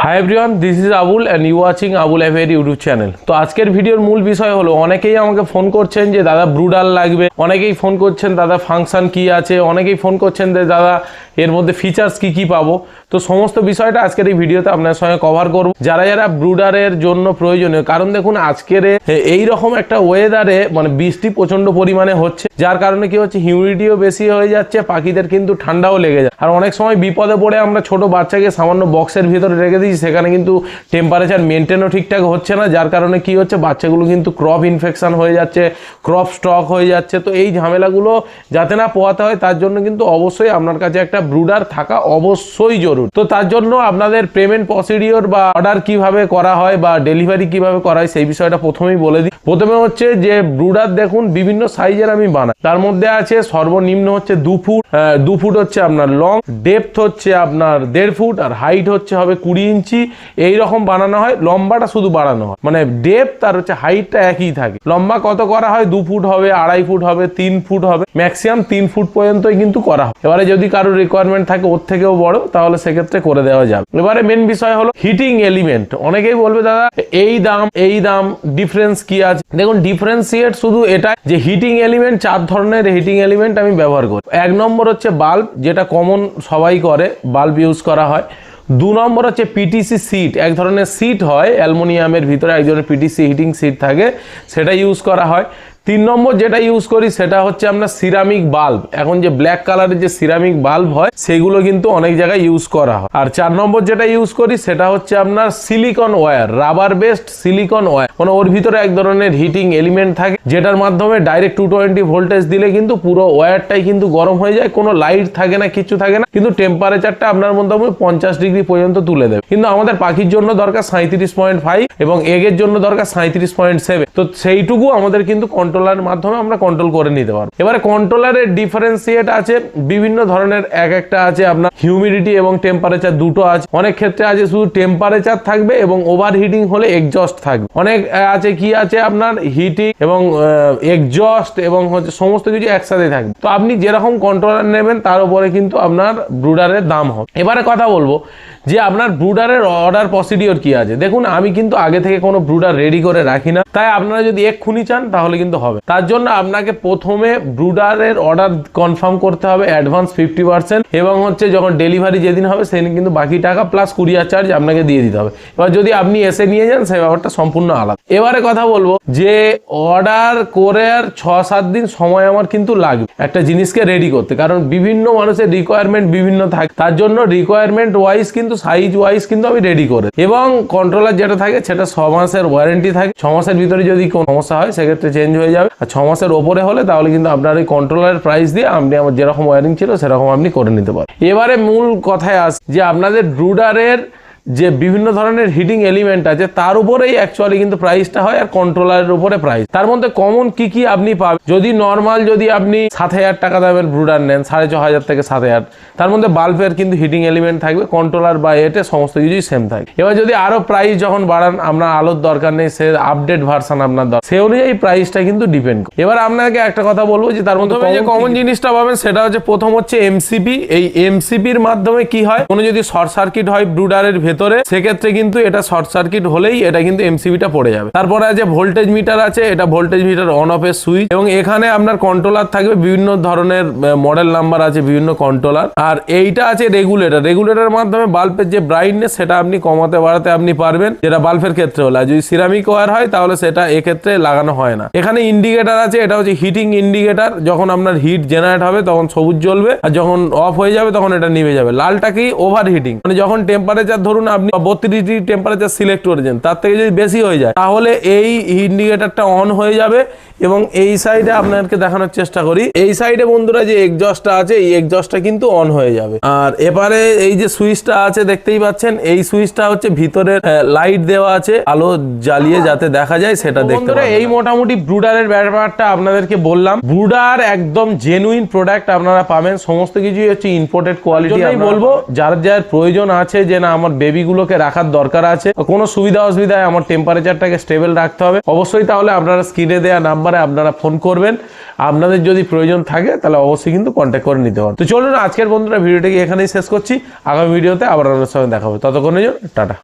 High everyone, this is Abul and you watching Abul এফের YouTube channel. তো আজকের ভিডিওর মূল বিষয় হলো, অনেকেই আমাকে ফোন করছেন যে দাদা ব্রুডার লাগবে, অনেকেই ফোন করছেন দাদা ফাংশন কি আছে, অনেকেই ফোন করছেন যে দাদা এর মধ্যে ফিচার্স কি কি পাবো। তো সমস্ত বিষয়টা আজকের এই ভিডিওতে আপনার সঙ্গে কভার করব, যারা যারা ব্রুডারের জন্য প্রয়োজনীয়। কারণ দেখুন, আজকের এই রকম একটা ওয়েদারে মানে বৃষ্টি প্রচন্ড পরিমাণে হচ্ছে, যার কারণে কি হচ্ছে, হিউমিডিটিও বেশি হয়ে যাচ্ছে, পাখিদের কিন্তু ঠান্ডাও লেগে যায়। আর অনেক সময় বিপদে পড়ে আমরা ছোট বাচ্চাকে সামান্য বক্সের ভিতরে রেখে দিই, সেখানে কিন্তু টেম্পারেচার মেনটেনও ঠিকঠাক হচ্ছে না, যার কারণে কি হচ্ছে, বাচ্চাগুলো কিন্তু ক্রপ ইনফেকশন হয়ে যাচ্ছে, ক্রপ স্টক হয়ে যাচ্ছে। তো এই ঝামেলাগুলো যাতে না পোহাতে হয়, তার জন্য কিন্তু অবশ্যই আপনার কাছে একটা ব্রুডার থাকা অবশ্যই জরুরি। তো তার জন্য আপনাদের পেমেন্ট প্রসিডিওর বা অর্ডার কিভাবে করা হয় বা ডেলিভারি কিভাবে করা হয় সেই বিষয়টা প্রথমেই বলে দিই। প্রথমে হচ্ছে যে ব্রুডার দেখুন বিভিন্ন সাইজের আমি বানাই। তার মধ্যে আছে সর্বনিম্ন হচ্ছে 2 ফুট, 2 ফুট হচ্ছে আপনার লং, ডেপথ হচ্ছে আপনার 1.5 ফুট, আর হাইট হচ্ছে হবে 20 ইঞ্চি। এইরকম বানানো হয়, লম্বাটা শুধু বাড়ানো হয়, মানে ডেপথ আর হচ্ছে হাইটটা একই থাকে। লম্বা কত করা হয়, 2 ফুট হবে, 2.5 ফুট হবে, 3 ফুট হবে, ম্যাক্সিমাম 3 ফুট পর্যন্তই কিন্তু করা হয়। এবারে যদি কারোর রিকোয়ারমেন্ট থাকে ওর থেকেও বড়, তাহলে সেক্ষেত্রে করে দেওয়া যাবে। এবারে মেন বিষয় হলো হিটিং এলিমেন্ট। অনেকেই বলবে দাদা এই দাম ডিফারেন্স কি আছে। দেখুন, ডিফারেন্সিয়েট শুধু এটা যে হিটিং এলিমেন্ট 4 ধরনের হিটিং এলিমেন্ট আমি ব্যবহার করি। 1 নম্বর হচ্ছে বাল্ব, যেটা কমন সবাই করে, বাল্ব ইউজ করা হয়। 2 নম্বর হচ্ছে পিটিসি সিট, এক ধরনের সিট হয় অ্যালুমিনিয়ামের ভিতরে, এক ধরনের পিটিসি হিটিং সিট থাকে, সেটা ইউজ করা হয়। 3 নম্বর যেটা ইউজ করি সেটা হচ্ছে আমরা সিরামিক বাল্ব। এখন যে ব্ল্যাক কালারের যে সিরামিক বাল্ব হয় সেগুলো কিন্তু অনেক জায়গায় ইউজ করা হয়। আর 4 নম্বর যেটা ইউজ করি সেটা হচ্ছে আপনার silicon wire, rubber based silicon wire. মানে ওর ভিতরে এক ধরনের হিটিং এলিমেন্ট থাকে, যেটার মাধ্যমে ডাইরেক্ট 220 ভোল্টেজ দিলে কিন্তু পুরো ওয়্যারটাই কিন্তু গরম হয়ে যায়, কোনো লাইট থাকে না, কিছু থাকে না, কিন্তু টেম্পারেচারটা আপনার মধ্যে 50 ডিগ্রি পর্যন্ত তুলে দেবে। কিন্তু আমাদের পাখির জন্য দরকার 37.5 এবং এগের জন্য দরকার 37.7। তো সেইটুকু আমাদের কিন্তু কন্ট্রোলারের মাধ্যমে আমরা কন্ট্রোল করে নিতে পারবো। এবারে কন্ট্রোলারের ডিফারেন্সিয়েট আছে বিভিন্ন ধরনের, একটা আছে আপনার হিউমিডিটি এবং টেম্পারেচার, দুটো আছে। অনেক ক্ষেত্রে আছে শুধু টেম্পারেচার থাকবে এবং ওভার হিটিং হলে এক্সজস্ট থাকবে। অনেক আছে কি আছে আপনার হিটিং এবং এক্সজস্ট এবং হচ্ছে সমস্ত কিছু একসাথে থাকবে। তো আপনি যেরকম কন্ট্রোলার নেবেন তার উপরে কিন্তু আপনার ব্রুডারের দাম হবে। এবারে কথা বলবো যে আপনার ব্রুডারের অর্ডার প্রসিডিওর কি আছে। দেখুন, আমি কিন্তু আগে থেকে কোনো ব্রুডার রেডি করে রাখি না, তাই আপনারা যদি এক্ষুনি চান তাহলে কিন্তু হবে। তার জন্য আপনাকে প্রথমে ব্রুডারের অর্ডার কনফার্ম করতে হবে অ্যাডভান্স 50%, এবং হচ্ছে যখন ডেলিভারি যেদিন হবে সেদিন কিন্তু বাকি টাকা প্লাস কুরিয়ার চার্জ আপনাকে দিয়ে দিতে হবে। এবার যদি আপনি এসে নিয়ে যান সেই ব্যাপারটা সম্পূর্ণ আলাদা। এবারে কথা বলবো যে অর্ডার করে 6-7 দিন সময় আমার কিন্তু লাগবে একটা জিনিসকে রেডি করতে, কারণ বিভিন্ন মানুষের রিকোয়ারমেন্ট বিভিন্ন থাকে। তার জন্য রিকোয়ারমেন্ট ওয়াইজ কিন্তু সাইজ ওয়াইজ কিন্তু আমি রেডি করে, এবং কন্ট্রোলার যেটা থাকে সেটা 6 মাসের ওয়ারেন্টি থাকে। 6 মাসের ভিতরে যদি কোনো সমস্যা হয় সেক্ষেত্রে চেঞ্জ হয়ে যাবে, আর 6 মাসের ওপরে হলে তাহলে কিন্তু আপনার এই কন্ট্রোলারের প্রাইস দিয়ে আপনি আমার যেরকম ওয়ারিং ছিল সেরকম আপনি করে নিতে পারেন। এবারে মূল কথায় আস যে আপনাদের ব্রুডারের যে বিভিন্ন ধরনের হিটিং এলিমেন্ট আছে তার উপরেই অ্যাকচুয়ালি কিন্তু প্রাইসটা হয়, আর কন্ট্রোলারের উপরে প্রাইস। তার মধ্যে কমন কি কি আপনি পাবেন, যদি নর্মাল যদি আপনি 7,000 টাকা দামের ব্রুডার নেন, 6,500 থেকে 7,000, তার মধ্যে বাল্বের কিন্তু হিটিং এলিমেন্ট থাকবে, কন্ট্রোলার বা এতে সমস্ত কিছুই সেম থাকে। এবার যদি আরো প্রাইস যখন বাড়ান, আপনার আলোর দরকার নেই, সে আপডেট ভার্সন আপনার দরকার, সে অনুযায়ী প্রাইসটা কিন্তু ডিপেন্ড করে। এবার আপনাকে একটা কথা বলবো যে তার মধ্যে যে কমন জিনিসটা পাবেন সেটা হচ্ছে, প্রথম হচ্ছে এমসিপি। এই এমসিপির মাধ্যমে কি হয়, কোনো যদি শর্ট সার্কিট হয় ব্রুডারের ভেতরে, সেক্ষেত্রে কিন্তু এটা শর্ট সার্কিট হলেই এটা কিন্তু এমসিবিটা পড়ে যাবে। তারপরে আছে ভোল্টেজ মিটার আছে, এটা ভোল্টেজ মিটার অন অফ এর সুইচ, এবং এখানে আপনার কন্ট্রোলার থাকবে, বিভিন্ন ধরনের মডেল নাম্বার আছে বিভিন্ন কন্ট্রোলার। আর এইটা আছে রেগুলেটর, রেগুলেটরের মাধ্যমে বাল্বের যে ব্রাইটনেস সেটা আপনি কমাতে বাড়াতে আপনি পারবেন, যেটা বাল্বের ক্ষেত্রে হলে। আর যদি সিরামিক ওয়্যার হয় তাহলে সেটা এক্ষেত্রে লাগানো হয় না। এখানে ইন্ডিকেটর আছে, এটা হচ্ছে হিটিং ইন্ডিকেটর, যখন আপনার হিট জেনারেট হবে তখন সবুজ জ্বলবে, আর যখন অফ হয়ে যাবে তখন এটা নিভে যাবে। লালটা কি ওভার হিটিং, মানে যখন টেম্পারেচার ধরুন আপনি 32 ডিগ্রি টেম্পারেচার সিলেক্ট করেছেন, তার থেকে যদি বেশি হয়ে যায় তাহলে এই ইন্ডিকেটরটা অন হয়ে যাবে। এবং এই সাইডে আপনাদেরকে দেখানোর চেষ্টা করি, এই সাইডে বন্ধুরা যে এক্সজস্টটা আছে, এই এক্সজস্টটা কিন্তু অন হয়ে যাবে। আর এবারে এই যে সুইচটা আছে দেখতেই পাচ্ছেন, এই সুইচটা হচ্ছে ভিতরে লাইট দেওয়া আছে, আলো জ্বালিয়ে যাতে দেখা যায় সেটা দেখতে পাবেন। এই মোটামুটি ব্রুডারের ব্যাপারটা আপনাদেরকে বললাম। ব্রুডার একদম জেনুইন প্রোডাক্ট আপনারা পাবেন, সমস্ত কিছুই হচ্ছে ইম্পোর্টেড কোয়ালিটি। আমি বলবো যার যার প্রয়োজন আছে যে না আমার বেবিগুলোকে রাখার দরকার আছে, কোনো সুবিধা অসুবিধায় আমার টেম্পারেচারটাকে স্টেবল রাখতে হবে, অবশ্যই তাহলে আপনারা স্ক্রিনে দেওয়া নাম্বারে আপনারা ফোন করবেন। আপনাদের যদি প্রয়োজন থাকে তাহলে অবশ্যই কিন্তু কন্ট্যাক্ট করে নিতে পারেন। তো চলুন আজকের বন্ধুরা ভিডিওটাকে এখানেই শেষ করছি, আগামী ভিডিওতে আবার আপনার সঙ্গে দেখা হবে। ততক্ষণের জন্য টাটা।